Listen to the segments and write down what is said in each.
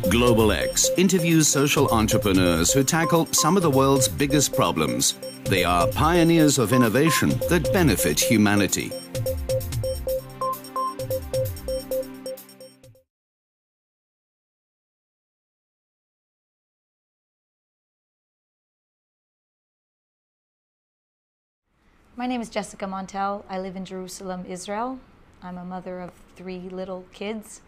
Global X interviews social entrepreneurs who tackle some of the world's biggest problems. They are pioneers of innovation that benefit humanity. My name is Jessica Montell. I live in Jerusalem, Israel. I'm a mother of 3 little kids.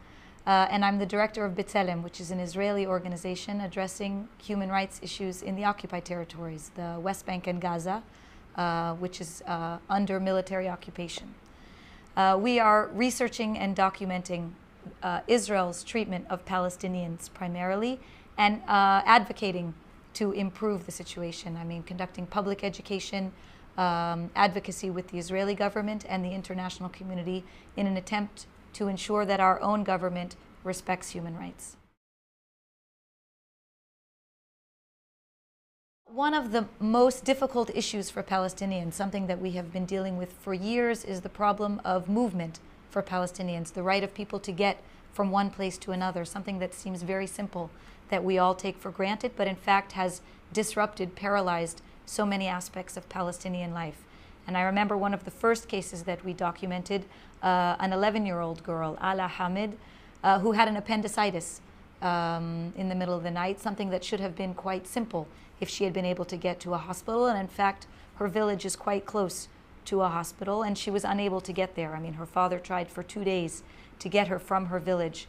And I'm the director of B'Tselem, which is an Israeli organization addressing human rights issues in the occupied territories, the West Bank and Gaza, which is under military occupation. We are researching and documenting Israel's treatment of Palestinians primarily, and advocating to improve the situation. I mean, conducting public education, advocacy with the Israeli government and the international community in an attempt to ensure that our own government respects human rights. One of the most difficult issues for Palestinians, something that we have been dealing with for years, is the problem of movement for Palestinians, the right of people to get from one place to another, something that seems very simple, that we all take for granted, but in fact has disrupted, paralyzed so many aspects of Palestinian life. And I remember one of the first cases that we documented, an 11-year-old girl, Ala Hamid, who had an appendicitis in the middle of the night, something that should have been quite simple if she had been able to get to a hospital. And in fact, her village is quite close to a hospital, and she was unable to get there. I mean, her father tried for 2 days to get her from her village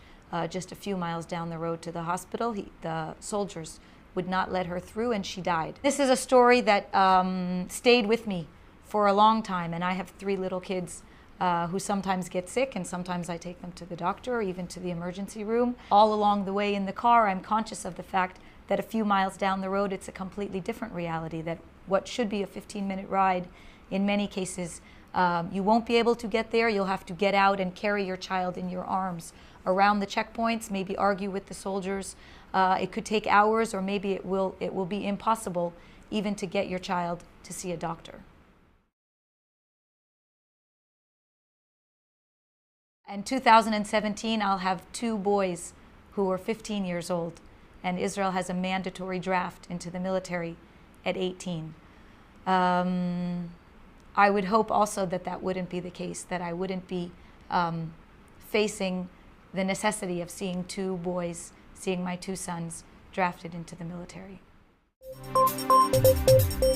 just a few miles down the road to the hospital. The soldiers would not let her through, and she died. This is a story that stayed with me for a long time, and I have 3 little kids who sometimes get sick, and sometimes I take them to the doctor or even to the emergency room. All along the way in the car, I'm conscious of the fact that a few miles down the road, it's a completely different reality, that what should be a 15-minute ride, in many cases, you won't be able to get there. You'll have to get out and carry your child in your arms around the checkpoints, maybe argue with the soldiers. It could take hours, or maybe it will be impossible even to get your child to see a doctor. In 2017, I'll have 2 boys who are 15 years old, and Israel has a mandatory draft into the military at 18. I would hope also that that wouldn't be the case, that I wouldn't be facing the necessity of seeing 2 boys, seeing my 2 sons drafted into the military.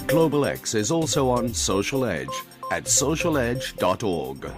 Global X is also on SocialEdge at socialedge.org.